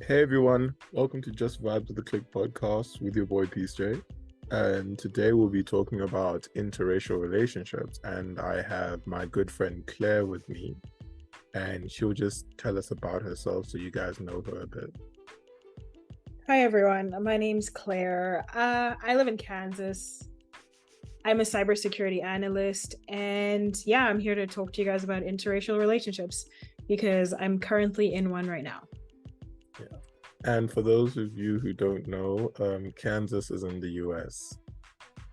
Hey everyone, welcome to Just Vibes with the Click podcast with your boy Peace J. And today we'll be talking about interracial relationships. And I have my good friend Claire with me, and she'll just tell us about herself so you guys know her a bit. Hi everyone, my name's Claire. I live in Kansas. I'm a cybersecurity analyst, and I'm here to talk to you guys about interracial relationships because I'm currently in one right now. Yeah. And for those of you who don't know, Kansas is in the US.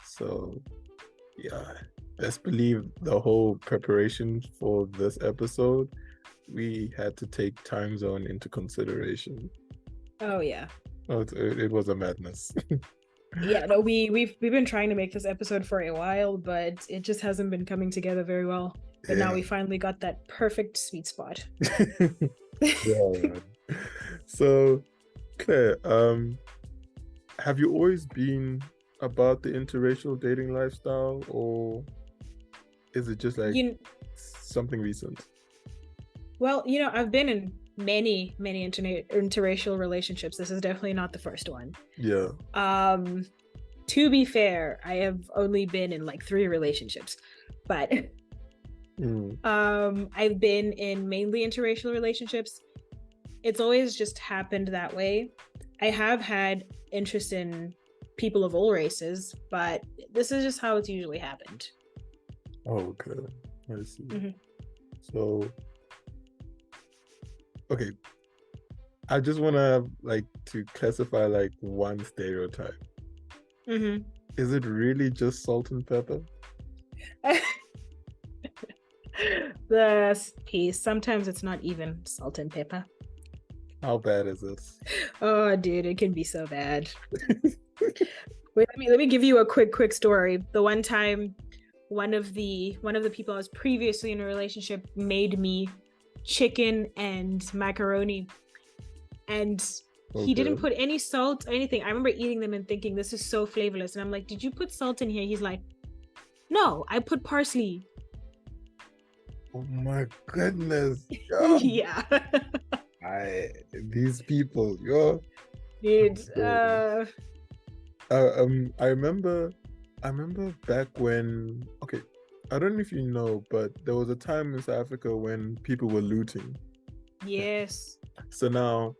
So yeah, best believe the whole preparation for this episode, we had to take time zone into consideration. Oh yeah. Oh, it was a madness. Yeah, no, we've been trying to make this episode for a while, but it just hasn't been coming together very well. But now we finally got that perfect sweet spot. Yeah. So, Claire, have you always been about the interracial dating lifestyle, or is it just like something recent? Well, I've been in many interracial relationships. This is definitely not the first one. Yeah. To be fair, I have only been in like 3 relationships, but I've been in mainly interracial relationships. It's always just happened that way. I have had interest in people of all races, but this is just how it's usually happened. Oh, okay. I see. So, okay, I just want to classify like one stereotype. Is it really just salt and pepper? The piece, sometimes it's not even salt and pepper. How bad is this? Oh, dude, it can be so bad. Wait, let me give you a quick story. The one time one of the people I was previously in a relationship made me chicken and macaroni, and he didn't put any salt or anything. I remember eating them and thinking, this is so flavorless, and I'm like, did you put salt in here? He's like, no, I put parsley. Oh my goodness. Yeah. These people, yo. Dude, I remember back when, okay, I don't know if you know, but there was a time in South Africa when people were looting. Yes. So now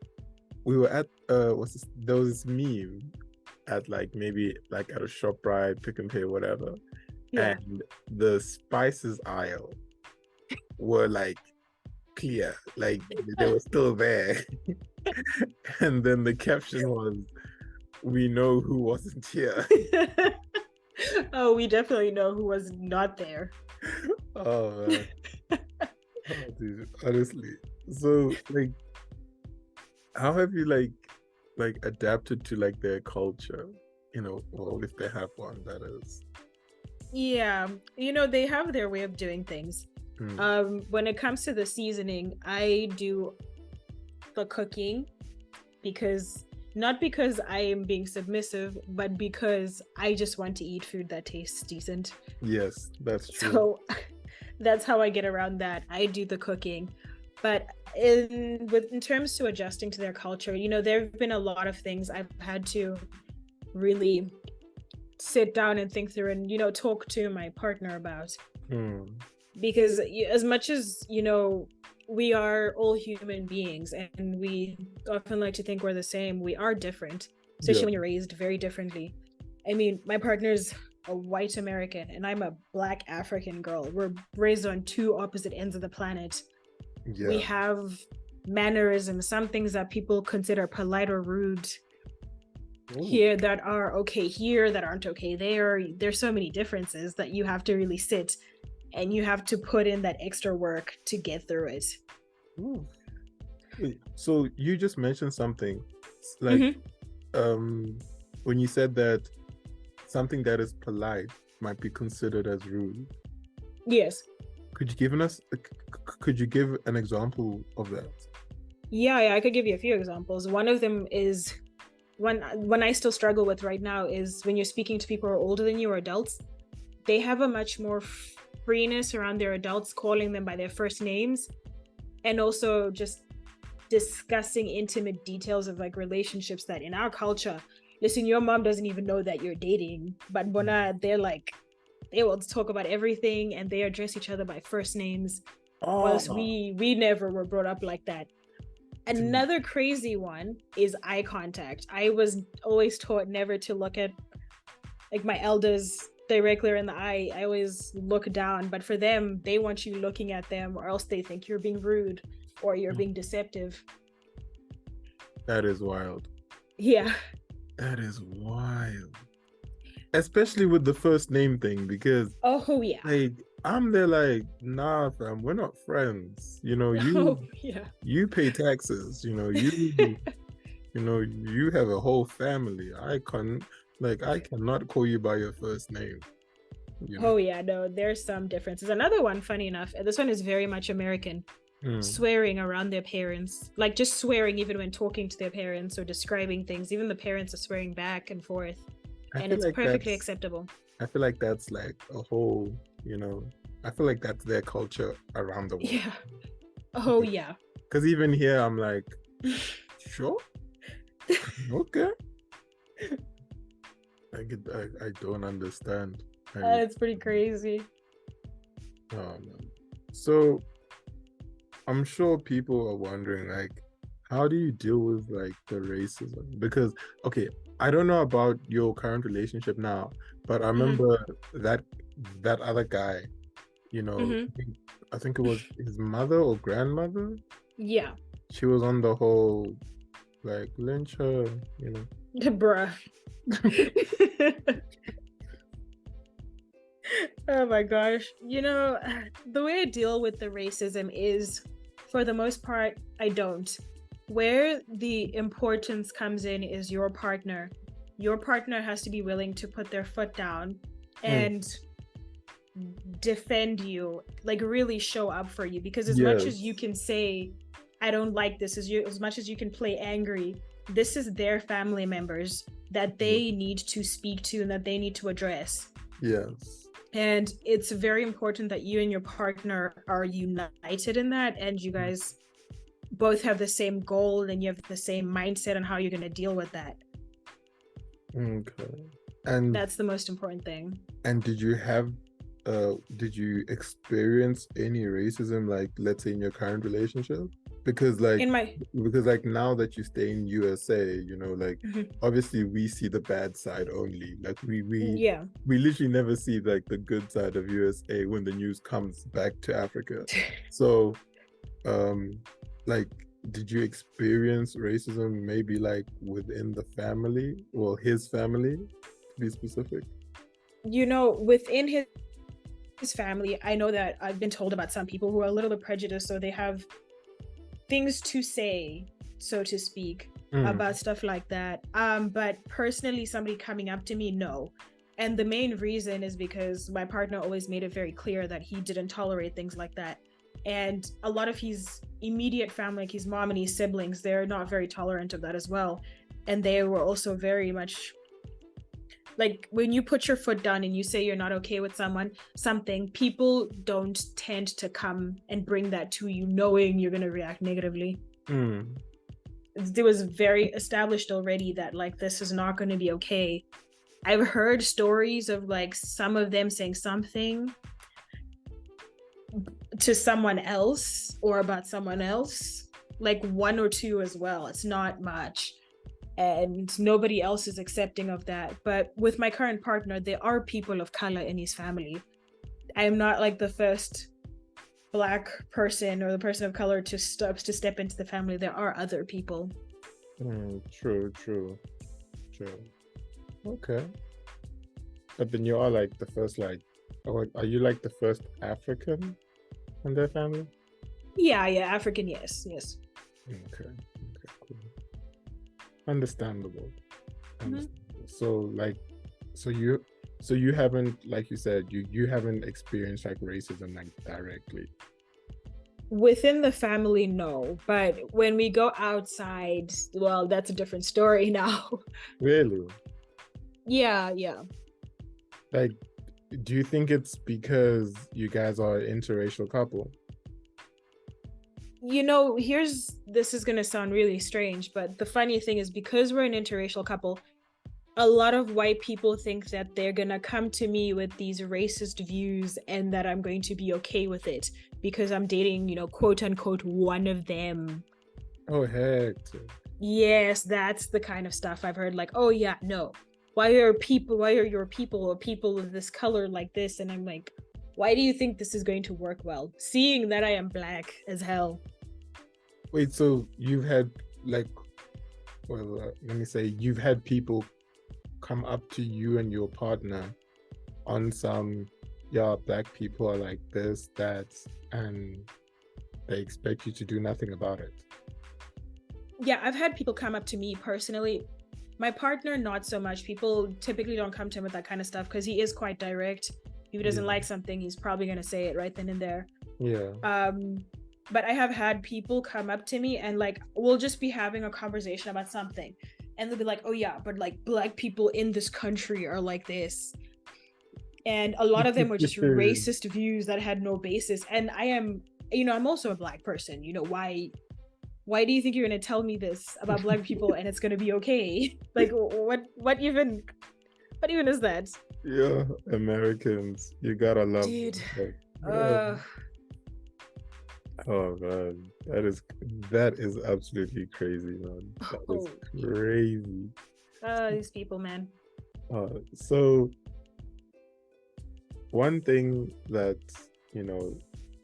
we were at there was this meme at maybe at a ShopRite, Pick and Pay, whatever. Yeah. And the spices aisle were clear, they were still there. And then the caption was, we know who wasn't here. Oh, we definitely know who was not there. Oh man. Oh, dude, honestly. So how have you adapted to their culture, or if they have one, that is? Yeah, they have their way of doing things. When it comes to the seasoning, I do the cooking not because I am being submissive, but because I just want to eat food that tastes decent. Yes, that's true. So that's how I get around that. I do the cooking. But in terms to adjusting to their culture, there have been a lot of things I've had to really sit down and think through and, talk to my partner about. Because as much as, we are all human beings and we often like to think we're the same, we are different, especially when you're raised very differently. I mean, my partner's a white American and I'm a Black African girl. We're raised on 2 opposite ends of the planet. Yeah. We have mannerisms, some things that people consider polite or rude here that are okay here, that aren't okay there. There's so many differences that you have to really sit and you have to put in that extra work to get through it. Ooh. So you just mentioned something when you said that something that is polite might be considered as rude. Yes. Could you give an example of that? Yeah, I could give you a few examples. One of them is one I still struggle with right now is when you're speaking to people who are older than you or adults, they have a much more freeness around their adults, calling them by their first names, and also just discussing intimate details of like relationships that in our culture, listen, your mom doesn't even know that you're dating, but Bona, they're like, they will talk about everything and they address each other by first names. Whilst Oh, we never were brought up like that. dude. Another crazy one is eye contact. I was always taught never to look at like my elders directly in the eye. I always look down, but for them, they want you looking at them, or else they think you're being rude or you're being deceptive. That is wild. Yeah. That is wild. Especially with the first name thing, because Oh yeah. like I'm there like, nah, fam, we're not friends. You know, Oh yeah. you pay taxes, you know, you have a whole family. I cannot call you by your first name, you know. Oh yeah. No, there's some differences. Another one, funny enough, this one is very much American. Swearing around their parents, like just swearing even when talking to their parents or describing things. Even the parents are swearing back and forth, I and feel it's like perfectly acceptable. I feel like that's like a whole, you know, I feel like that's their culture around the world. Yeah. Oh yeah. Because even here, I'm like, sure, okay. I don't understand. It's pretty crazy. Oh man. So I'm sure people are wondering, like, how do you deal with like the racism? Because okay, I don't know about your current relationship now, but I remember that that other guy, you know, I think it was his mother or grandmother. Yeah. She was on the whole like lynch her, you know. Bruh. Oh my gosh. The way I deal with the racism is, for the most part, I don't. Where the importance comes in is your partner. Your partner has to be willing to put their foot down and defend you, like really show up for you. Because as much as you can say, I don't like this, as much as you can play angry, this is their family members that they need to speak to and that they need to address. Yes. And it's very important that you and your partner are united in that, and you guys both have the same goal and you have the same mindset on how you're going to deal with that. Okay. And that's the most important thing. And did you experience any racism, like let's say in your current relationship? Because like now that you stay in USA, you know, like obviously we see the bad side only. Like we literally never see like the good side of USA when the news comes back to Africa. So like did you experience racism maybe like within the family or his family, to be specific? Within his family, I know that I've been told about some people who are a little bit prejudiced, so they have things to say, so to speak, about stuff like that. But personally, somebody coming up to me, no. And the main reason is because my partner always made it very clear that he didn't tolerate things like that. And a lot of his immediate family, like his mom and his siblings, they're not very tolerant of that as well. And they were also very much like, when you put your foot down and you say you're not okay with something, people don't tend to come and bring that to you knowing you're going to react negatively. It was very established already that like this is not going to be okay. I've heard stories of like some of them saying something to someone else or about someone else, like one or two as well. It's not much. And nobody else is accepting of that. But with my current partner, there are people of color in his family. I am not like the first Black person or the person of color to step into the family. There are other people. True. Okay. But then you are like the first, like, are you like the first African in their family? Yeah, African, yes. Okay, cool. Understandable. So you haven't, like you said, you haven't experienced like racism like directly within the family, no, but when we go outside, well, that's a different story now. Really? Yeah. Like, do you think it's because you guys are an interracial couple? this is going to sound really strange, but the funny thing is, because we're an interracial couple, a lot of white people think that they're going to come to me with these racist views and that I'm going to be okay with it because I'm dating, quote unquote, one of them. Oh, heck. Yes, that's the kind of stuff I've heard. Like, oh yeah, no. Why are your people or people of this color like this? And I'm like, why do you think this is going to work well? Seeing that I am black as hell. Wait, so you've had like, well, let me say, you've had people come up to you and your partner on some, yeah, black people are like this, that, and they expect you to do nothing about it. Yeah, I've had people come up to me personally. My partner, not so much. People typically don't come to him with that kind of stuff because he is quite direct. If he doesn't like something, he's probably going to say it right then and there. Yeah. But I have had people come up to me and like, we'll just be having a conversation about something. And they'll be like, oh yeah, but like black people in this country are like this. And a lot of them were just racist views that had no basis. And I am, I'm also a black person. Why do you think you're going to tell me this about black people and it's going to be okay? Like, what even is that? Yeah, Americans, you gotta love dude them. Oh man, that is absolutely crazy, man. That is crazy. These people, man. So one thing that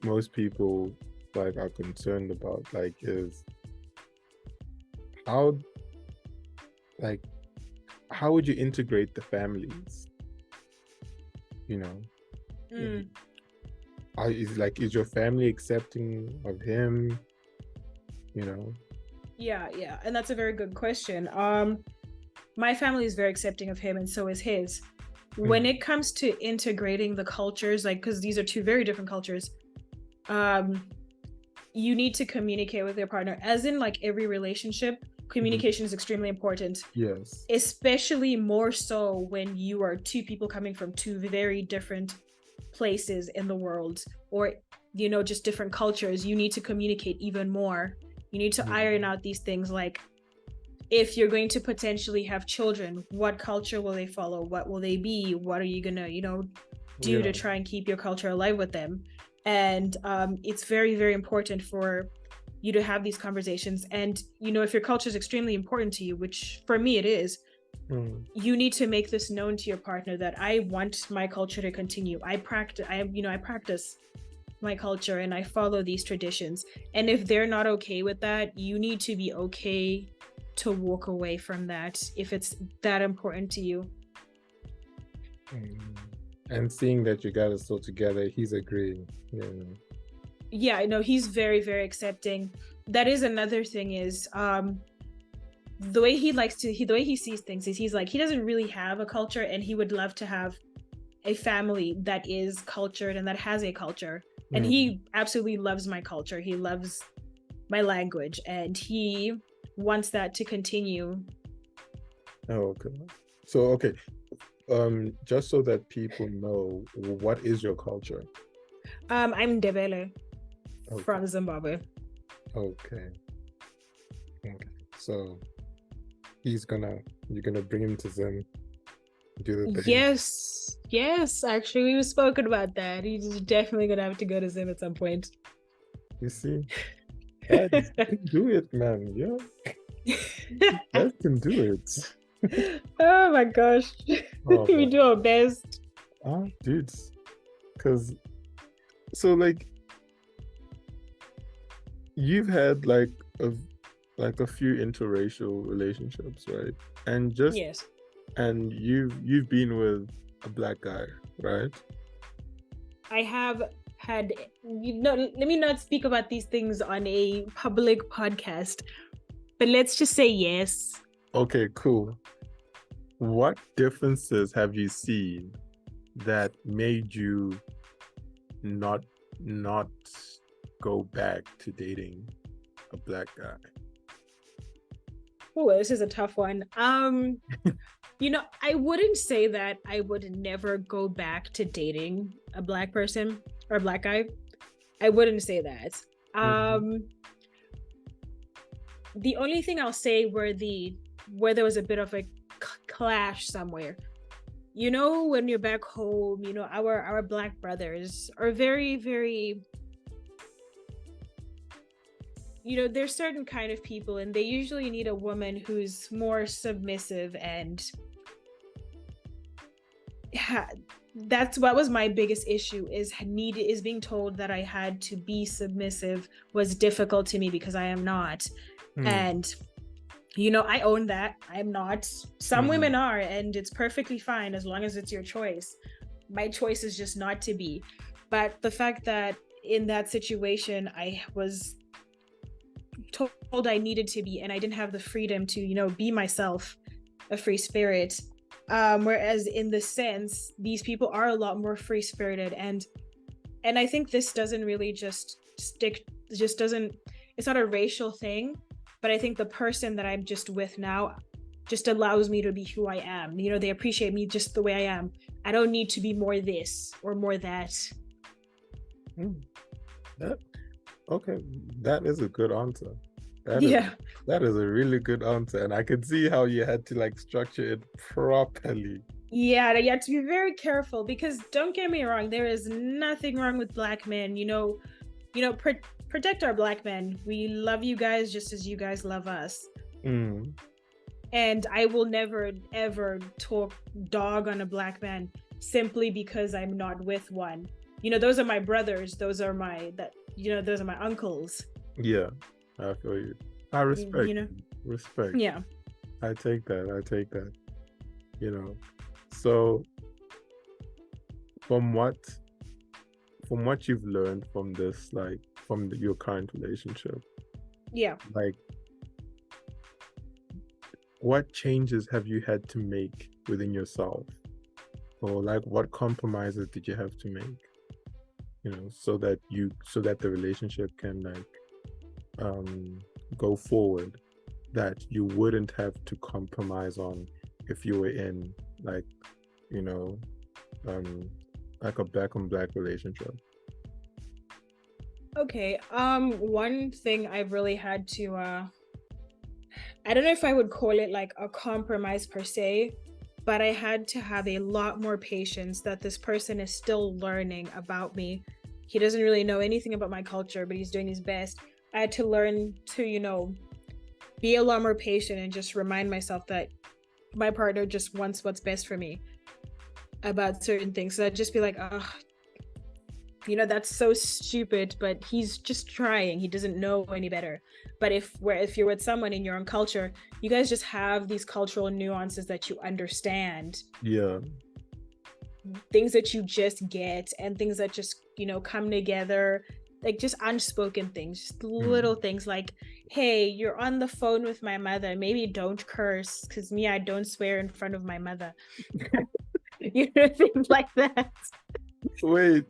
most people like are concerned about, like, is how would you integrate the families? Is your family accepting of him? Yeah, and that's a very good question. My family is very accepting of him, and so is his. When it comes to integrating the cultures, like, because these are two very different cultures, you need to communicate with your partner. As in, like, every relationship, communication is extremely important. Yes. Especially more so when you are two people coming from two very different places in the world, or just different cultures. You need to communicate even more. You need to iron out these things, like, if you're going to potentially have children, what culture will they follow? What will they be? What are you gonna do to try and keep your culture alive with them? And it's very, very important for you to have these conversations. And if your culture is extremely important to you, which for me it is, you need to make this known to your partner that I want my culture to continue. I practice my culture and I follow these traditions. And if they're not okay with that, you need to be okay to walk away from that if it's that important to you. And seeing that you guys are still together, he's agreeing. Yeah, I know he's very, very accepting. That is another thing, is the way he sees things is he's like, he doesn't really have a culture and he would love to have a family that is cultured and that has a culture. And he absolutely loves my culture. He loves my language and he wants that to continue. Oh, okay. So, okay. Just so that people know, what is your culture? I'm Ndebele from Zimbabwe. Okay. So you're gonna bring him to Zim, do the thing. Yes, actually we've spoken about that. He's definitely gonna have to go to Zim at some point. You see, guys can do it, man. Yeah, guys can do it. Oh my gosh. We do our best. Dudes, because like you've had like a few interracial relationships, right? And yes, and you've been with a black guy, right? I have had, let me not speak about these things on a public podcast, but let's just say yes. Okay, cool. What differences have you seen that made you not go back to dating a black guy? Oh, this is a tough one. I wouldn't say that I would never go back to dating a black person or a black guy. I wouldn't say that. The only thing I'll say where there was a bit of a clash somewhere, you know, when you're back home, you know, our black brothers are very, very, you know, there's certain kind of people, and they usually need a woman who's more submissive. And yeah, that's what was my biggest issue, is being told that I had to be submissive was difficult to me because I am not. And you know, I own that. I'm not. Some women are, and it's perfectly fine as long as it's your choice. My choice is just not to be. But the fact that in that situation, I was told I needed to be, and I didn't have the freedom to, you know, be myself, a free spirit. Whereas in the sense, these people are a lot more free spirited, and I think this doesn't really it's not a racial thing, but I think the person that I'm just with now just allows me to be who I am. You know, they appreciate me just the way I am. I don't need to be more this or more that. Okay, that is a good answer. That is a really good answer, and I could see how you had to like structure it properly. Yeah, you have to be very careful, because don't get me wrong, there is nothing wrong with black men. Protect our black men. We love you guys just as you guys love us. And I will never ever talk dog on a black man simply because I'm not with one. You know, those are my brothers. Those are my uncles. Yeah, I feel you. I respect. You know, respect. Yeah, I take that. You know, so from what you've learned from this, like from your current relationship, yeah, like what changes have you had to make within yourself, or like what compromises did you have to make, you know, so that the relationship can like go forward, that you wouldn't have to compromise on if you were in like, you know, like a black on black relationship? Okay. One thing I've really had to I don't know if I would call it like a compromise per se, but I had to have a lot more patience that this person is still learning about me. He doesn't really know anything about my culture, but he's doing his best. I had to learn to, you know, be a lot more patient and just remind myself that my partner just wants what's best for me about certain things. So I'd just be like, oh, you know, that's so stupid, but he's just trying. He doesn't know any better. But if you're with someone in your own culture, you guys just have these cultural nuances that you understand. Yeah. Things that you just get, and things that just, you know, come together, like just unspoken things, just little things like, hey, you're on the phone with my mother, maybe don't curse, because me, I don't swear in front of my mother. You know, things like that. Wait,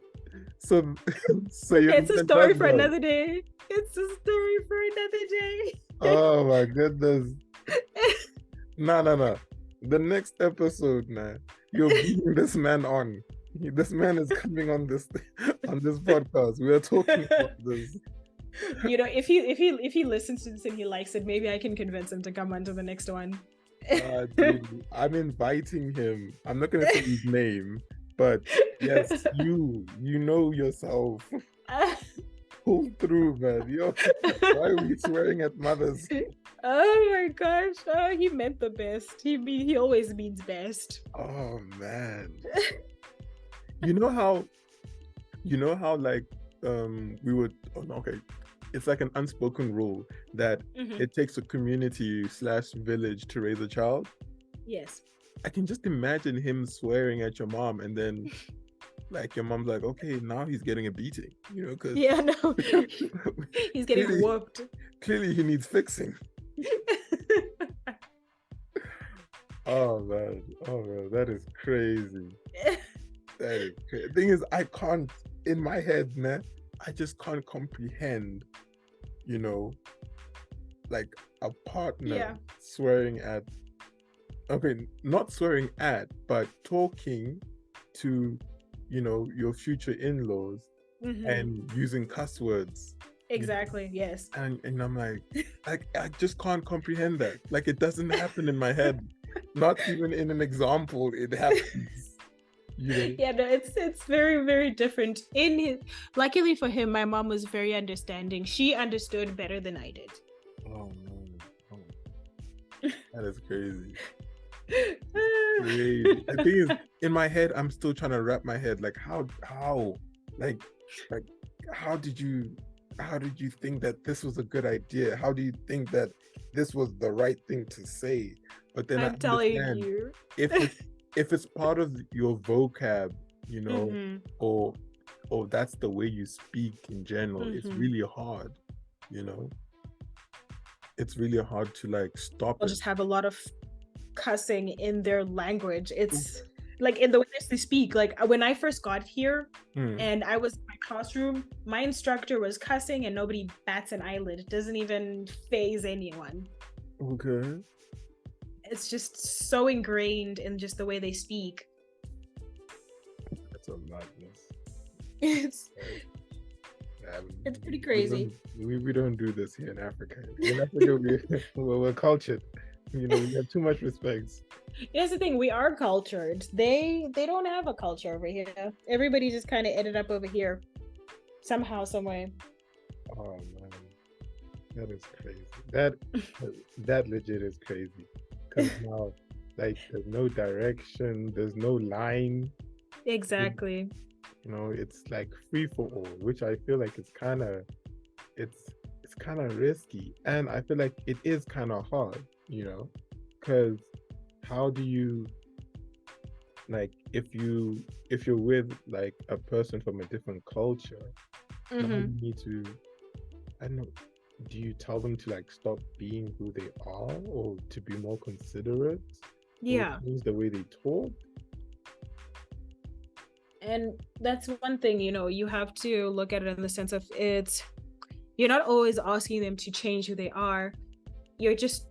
so it's a story for another day. It's a story for another day. Oh my goodness. No. The next episode, man, you're bringing this man on. This man is coming on this podcast. We are talking about this. You know, if he listens to this and he likes it, maybe I can convince him to come on to the next one. Dude, I'm inviting him. I'm not gonna say his name, but yes, you know yourself. Pull through, man. Yo, why are we swearing at mothers? Oh my gosh. Oh, he meant the best. He always means best. Oh man. You know how like we would it's like an unspoken rule that it takes a community/village to raise a child. Yes. I can just imagine him swearing at your mom, and then like your mom's like, okay, now he's getting a beating, you know, because no, he's getting whooped. Clearly he needs fixing. Oh man, that is crazy. That is crazy. The thing is, I can't, in my head, man, I just can't comprehend, you know, like a partner swearing at, okay, not swearing at, but talking to, you know, your future in-laws and using cuss words Exactly. Yes. And I'm like I just can't comprehend that. Like it doesn't happen in my head. Not even in an example, it happens. Yeah, no, it's very, very different. In his Luckily for him, my mom was very understanding. She understood better than I did. Oh man. Oh, that is crazy. Crazy. The thing is, in my head, I'm still trying to wrap my head like like like how did you think that this was a good idea? How do you think that this was the right thing to say? But then I I'm telling understand you. if it's part of your vocab, Mm-hmm. or that's the way you speak in general, it's Mm-hmm. really hard, you know. It's really hard to like stop They'll it. just have a lot of cussing in their language. It's like in the way they speak. Like when I first got here Hmm. and I was in my classroom, my instructor was cussing and nobody bats an eyelid. It doesn't even phase anyone. Okay. It's just so ingrained in just the way they speak. That's a madness. It's Um, it's pretty we crazy. we don't do this here in Africa. In Africa, we're cultured. We have too much respect. Here's the thing: we are cultured. They don't have a culture over here. Everybody just kind of ended up over here somehow, some way. Oh man, that is crazy. That legit is crazy. Because now, like, there's no direction, there's no line. Exactly. It's like free for all, which I feel like it's it's kind of risky, and I feel like it is kind of hard. Because how do you like if you're with like a person from a different culture, now Mm-hmm. you need to, I don't know, do you tell them to like stop being who they are or to be more considerate or Yeah. change the way they talk? And that's one thing, you have to look at it in the sense of you're not always asking them to change who they are. You're just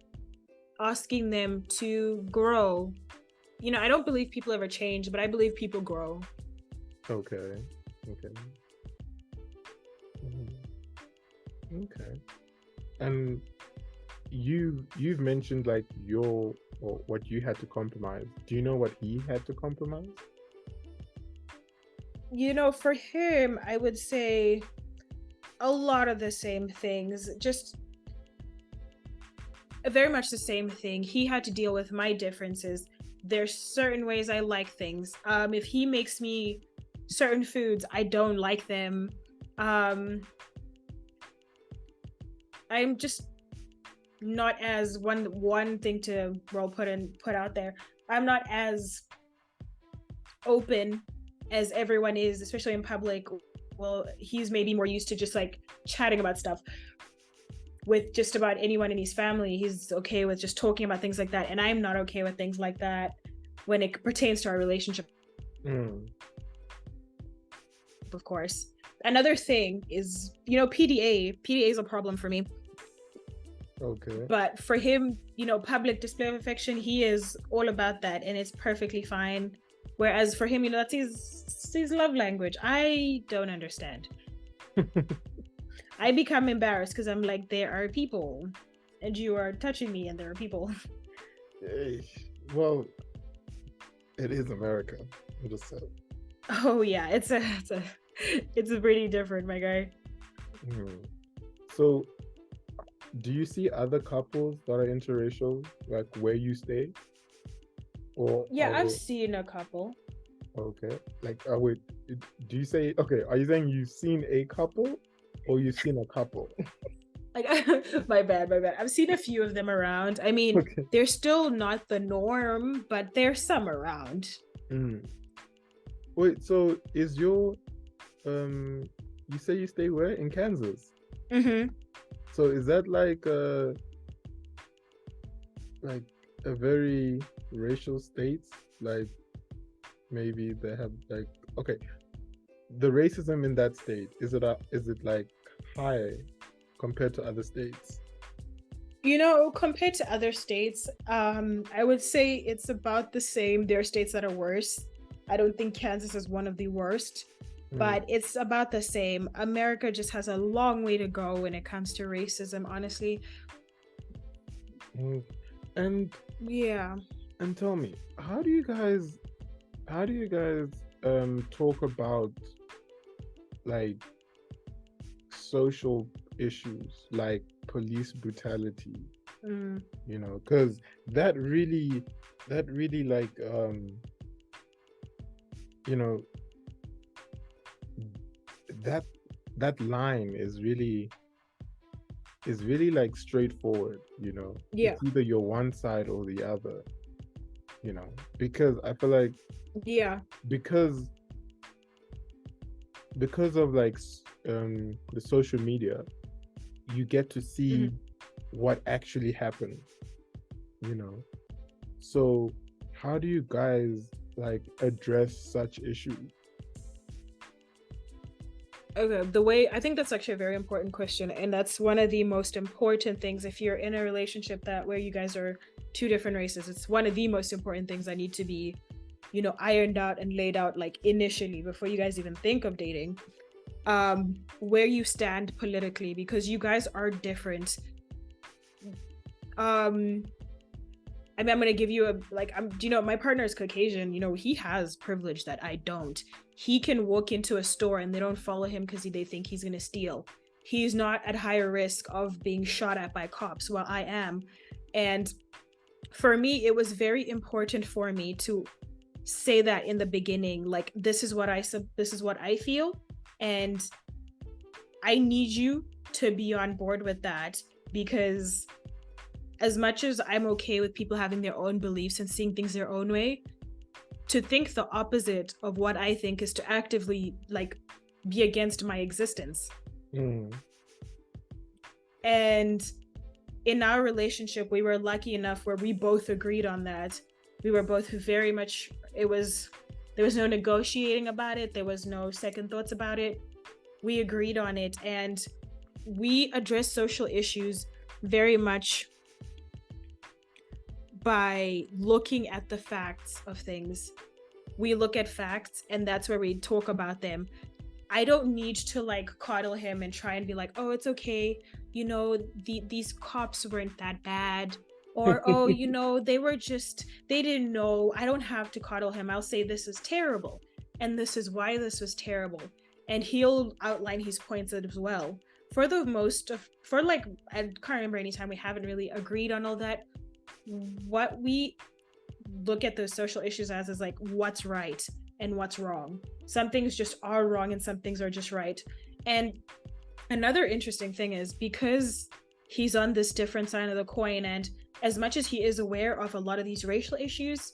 asking them to grow. I don't believe people ever change, but I believe people grow. Okay. Okay. Mhm. Okay. And you've mentioned like your or what you had to compromise. Do you know what he had to compromise? For him, I would say a lot of the same things, just very much the same thing. He had to deal with my differences. There's certain ways I like things. If he makes me certain foods, I don't like them. Um, I'm just not as one thing to put out there. I'm not as open as everyone is, especially in public. Well, he's maybe more used to just like chatting about stuff with just about anyone in his family. He's okay with just talking about things like that, and I'm not okay with things like that when it pertains to our relationship. Mm. Of course, another thing is PDA is a problem for me, Okay. but for him, public display of affection, he is all about that, and it's perfectly fine. Whereas for him, that's his love language. I don't understand. I become embarrassed because I'm like, there are people and you are touching me and there are people. Eh, well, it is America. I'm just saying. Oh yeah, it's a pretty different, my guy. Mm. So, do you see other couples that are interracial, like where you stay, Yeah, I've or seen a couple. okay, like wait, do you say okay? Are you saying you've seen a couple, or you've seen a couple? Like my bad. I've seen a few of them around. I mean, Okay. they're still not the norm, but there's some around. Mm. Wait, so is your um? You say you stay where in Kansas? Mm-hmm. So is that like a very racial state? Like maybe they have like okay, the racism in that state is it like high compared to other states? Compared to other states, I would say it's about the same. There are states that are worse. I don't think Kansas is one of the worst. but it's about the same. America just has a long way to go when it comes to racism, honestly. And yeah. And tell me, how do you guys talk about like social issues like police brutality, you know, because that really like you know, that that line is really like straightforward, you know. Yeah. It's either you're one side or the other, you know, because I feel like Yeah. because of like the social media, you get to see what actually happened, you know. So how do you guys like address such issues? Okay, the way I think that's actually a very important question, and that's one of the most important things if you're in a relationship that where you guys are two different races. It's one of the most important things that need to be, you know, ironed out and laid out like initially before you guys even think of dating. Where you stand politically, because you guys are different. I mean, I'm gonna give you a like. You know, my partner is Caucasian. You know, he has privilege that I don't. He can walk into a store and they don't follow him because they think he's gonna steal. He's not at higher risk of being shot at by cops, while I am. And for me, it was very important for me to say that in the beginning. Like, this is what I feel, and I need you to be on board with that, because as much as I'm okay with people having their own beliefs and seeing things their own way, to think the opposite of what I think is to actively like be against my existence. And in our relationship, we were lucky enough where we both agreed on that. We were both very much, there was no negotiating about it. There was no second thoughts about it. We agreed on it, and we addressed social issues very much by looking at the facts of things. We look at facts, and that's where we talk about them. I don't need to like coddle him and try and be like, oh, it's okay, you know, these cops weren't that bad, or oh, you know, they didn't know. I don't have to coddle him. I'll say this is terrible and this is why this was terrible, and he'll outline his points as well. For like, I can't remember any time we haven't really agreed on all that. What we look at those social issues as is like what's right and what's wrong. Some things just are wrong and some things are just right. And another interesting thing is, because he's on this different side of the coin, and as much as he is aware of a lot of these racial issues,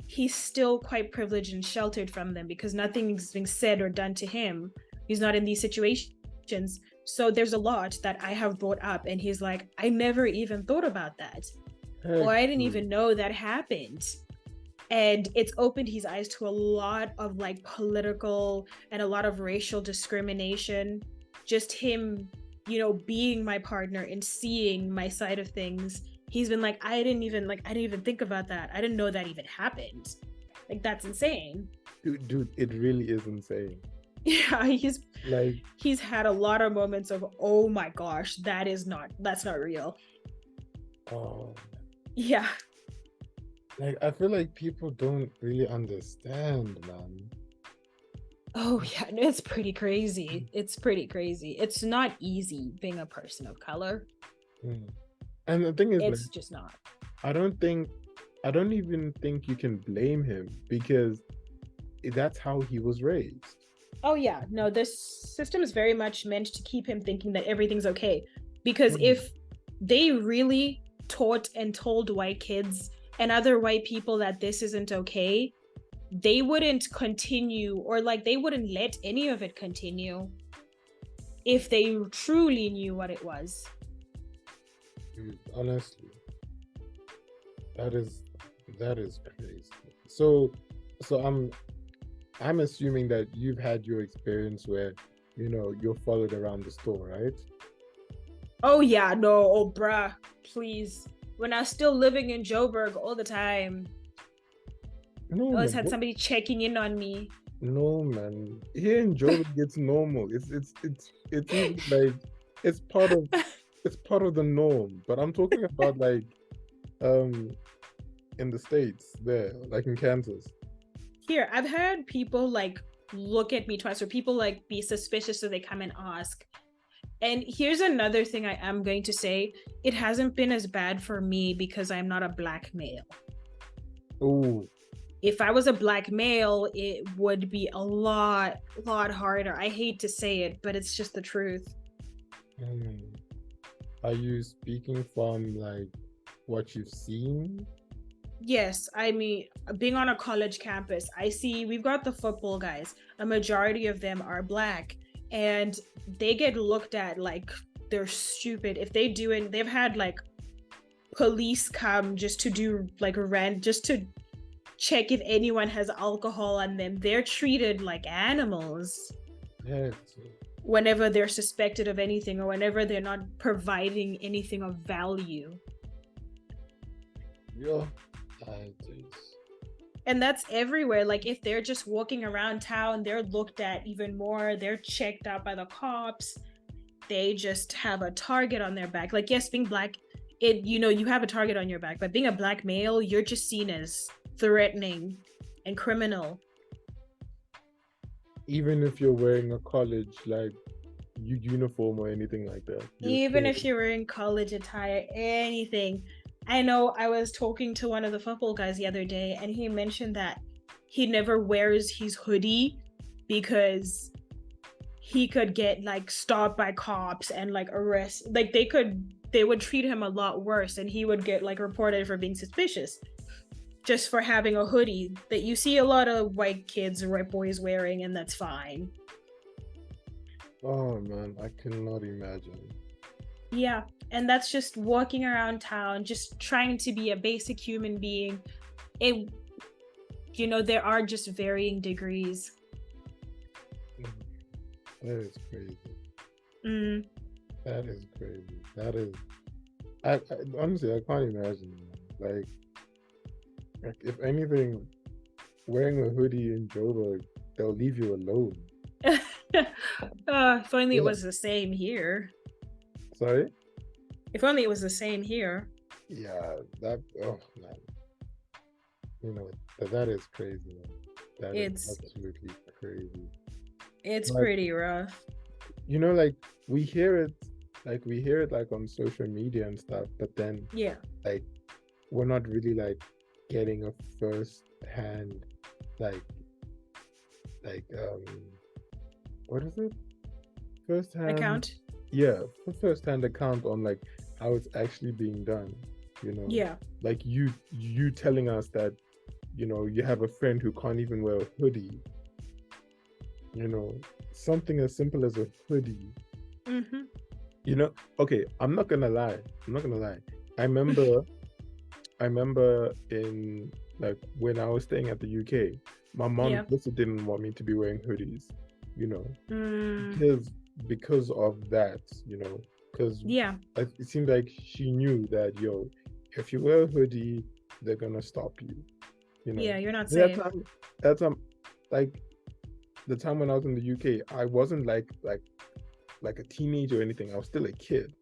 he's still quite privileged and sheltered from them because nothing's being said or done to him. He's not in these situations. So there's a lot that I have brought up and he's like, I never even thought about that. Or I didn't even know that happened. And it's opened his eyes to a lot of like political and a lot of racial discrimination. Just him, you know, being my partner and seeing my side of things. He's been like, I didn't even think about that. I didn't know that even happened. Like, that's insane. Dude, it really is insane. Yeah, he's had a lot of moments of, oh my gosh, that's not real. Oh. Yeah. Like, I feel like people don't really understand, man. Oh yeah, it's pretty crazy. It's pretty crazy. It's not easy being a person of color. And the thing is, it's like, just not. I don't even think you can blame him, because that's how he was raised. Oh yeah, no, this system is very much meant to keep him thinking that everything's okay. Because if they really taught and told white kids and other white people that this isn't okay, they wouldn't continue, or like they wouldn't let any of it continue if they truly knew what it was. Dude, honestly, that is crazy. So I'm assuming that you've had your experience where, you know, you're followed around the store, right? Oh yeah, no, oh bruh, please. When I was still living in Joburg all the time, No, I always had somebody checking in on me. No, man. Here in Joburg, it's normal. It's even like it's part of it's part of the norm. But I'm talking about like um in the States there, like in Kansas. Here, I've had people like look at me twice, or people like be suspicious, so they come and ask. And here's another thing I am going to say: it hasn't been as bad for me because I'm not a black male. Oh, If I was a black male, it would be a lot harder. I hate to say it, but it's just the truth. mm. Are you speaking from like what you've seen? Yes, I mean, being on a college campus, I see we've got the football guys. A majority of them are black, and they get looked at like they're stupid. If they do it, they've had like police come just to do like a rent, just to check if anyone has alcohol on them. They're treated like animals Yeah, whenever they're suspected of anything, or whenever they're not providing anything of value. yeah, that is. And that's everywhere. Like if they're just walking around town, they're looked at even more. They're checked out by the cops. They just have a target on their back. Like, yes, being black, you have a target on your back, but being a black male, you're just seen as threatening and criminal. Even if you're wearing a college like uniform or anything like that, you're Even still if you're wearing college attire, anything. I know I was talking to one of the football guys the other day, and he mentioned that he never wears his hoodie because he could get like stopped by cops and like arrest. Like they would treat him a lot worse, and he would get like reported for being suspicious just for having a hoodie that you see a lot of white kids or white boys wearing, and that's fine. oh man, I cannot imagine. Yeah, and that's just walking around town, just trying to be a basic human being. It, there are just varying degrees. That is crazy. Mm. That is crazy. That is I honestly I can't imagine. Like if anything, wearing a hoodie in Joburg, they'll leave you alone. If only it Yeah. was the same here. Sorry? If only it was the same here. Yeah, that oh man. That is crazy, man. That is It's absolutely crazy. it's But pretty rough. like we hear it like on social media and stuff, but then Yeah. like we're not really like getting a first hand like like what is it? First hand, Account. yeah, first hand account on like how it's actually being done, you know. Yeah. Like you telling us that, you have a friend who can't even wear a hoodie, you know, something as simple as a hoodie. Mm-hmm. Okay, I'm not gonna lie. I'm not gonna lie. I remember I remember in like when I was staying at the UK, my mom Yeah. also didn't want me to be wearing hoodies, you know, Mm. because because of that, because Yeah. it seemed like she knew that if you wear a hoodie, they're gonna stop you, you know. Yeah. You're not That safe. time, that time, like the time when I was in the UK, I wasn't like a teenager or anything. I was still a kid,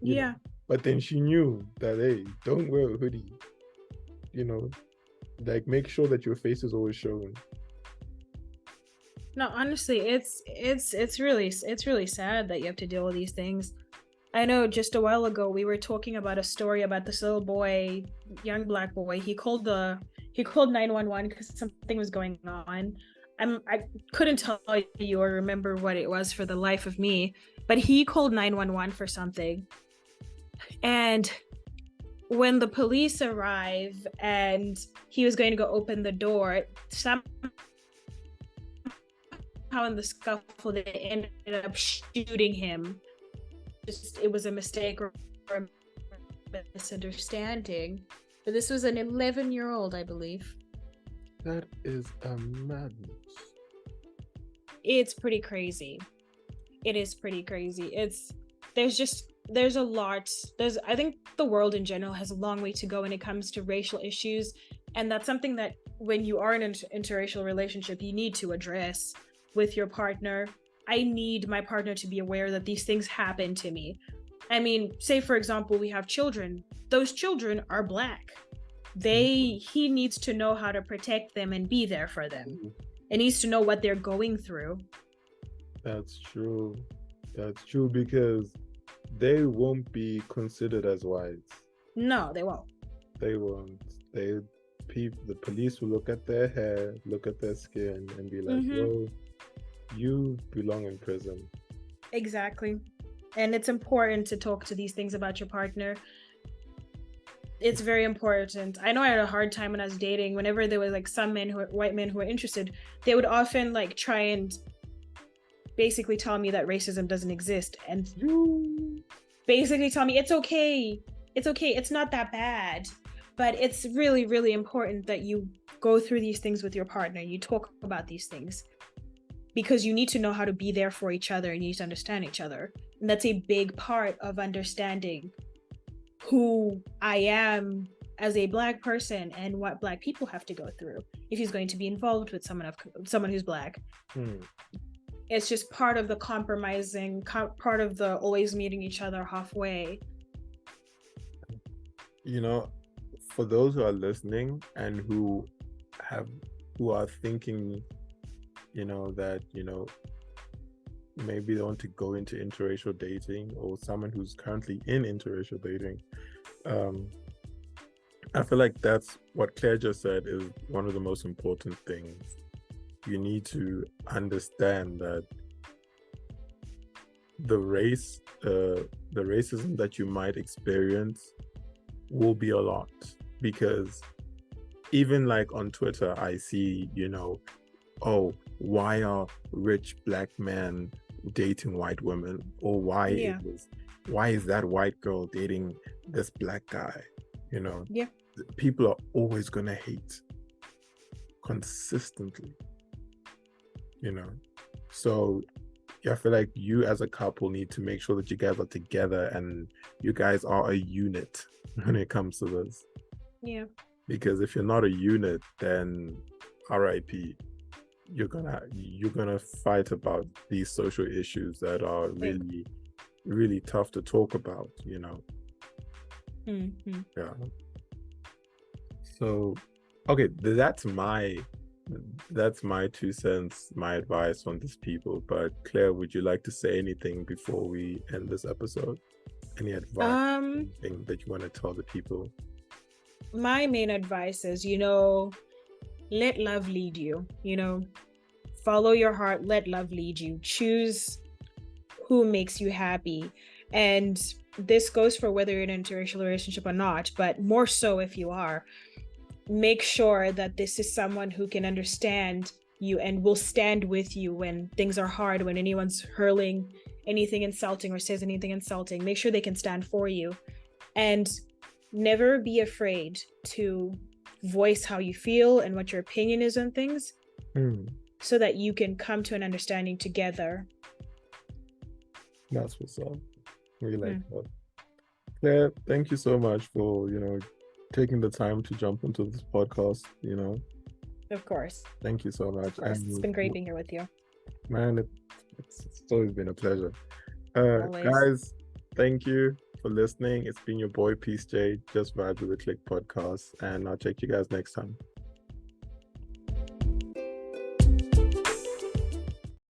you know. Yeah. But then she knew that, hey, don't wear a hoodie, you know, like make sure that your face is always showing. No, honestly, it's really sad that you have to deal with these things. I know just a while ago we were talking about a story about this little boy, young black boy. He called 911 because something was going on. I couldn't tell you or remember what it was for the life of me, but he called 911 for something. And when the police arrive and he was going to go open the door, somehow in the scuffle they ended up shooting him. Just it was a mistake or a misunderstanding. But this was an 11-year-old, I believe. That is a madness. It's pretty crazy. It is pretty crazy. There's a lot. I think the world in general has a long way to go when it comes to racial issues, and that's something that when you are in an interracial relationship, you need to address with your partner, I need my partner to be aware that these things happen to me. I mean, say for example, we have children. Those children are Black. He needs to know how to protect them and be there for them. It needs to know what they're going through. That's true. That's true, because they won't be considered as whites. No, they won't. They won't. The police will look at their hair, look at their skin, and be like, "Yo, you belong in prison." Exactly. And it's important to talk to these things about your partner. It's very important. I know I had a hard time when I was dating. Whenever there was like some white men who were interested, they would often like try and basically tell me that racism doesn't exist, and basically tell me it's okay, it's not that bad. But it's really, really important that you go through these things with your partner. You talk about these things because you need to know how to be there for each other and you need to understand each other. And that's a big part of understanding who I am as a Black person and what Black people have to go through if he's going to be involved with someone who's Black. It's just part of the compromising, part of the always meeting each other halfway. You know, for those who are listening and who are thinking, that, maybe they want to go into interracial dating, or someone who's currently in interracial dating, I feel like that's what Claire just said is one of the most important things. You need to understand that the racism that you might experience will be a lot, because even like on Twitter, I see, oh, why are rich Black men dating white women? Or why is that white girl dating this Black guy? People are always gonna hate consistently, so I feel like you as a couple need to make sure that you guys are together and you guys are a unit when it comes to this. Because if you're not a unit, then RIP, you're gonna fight about these social issues that are really, really tough to talk about, Yeah. So, okay, that's my 2 cents, my advice on these people. But Claire, would you like to say anything before we end this episode? Any advice, anything that you want to tell the people? My main advice is, let love lead you. Follow your heart, let love lead you. Choose who makes you happy. And this goes for whether you're in an interracial relationship or not, but more so if you are. Make sure that this is someone who can understand you and will stand with you when things are hard, when anyone's hurling anything insulting or says anything insulting. Make sure they can stand for you. And never be afraid to voice how you feel and what your opinion is on things, so that you can come to an understanding together. That's what's up. We like that. Claire, thank you so much for, taking the time to jump into this podcast, Of course. Thank you so much. And it's been great being here with you. Man, it's always been a pleasure. Guys, thank you for listening. It's been your boy Peace J, Just Vibes with a Click podcast, and I'll check you guys next time.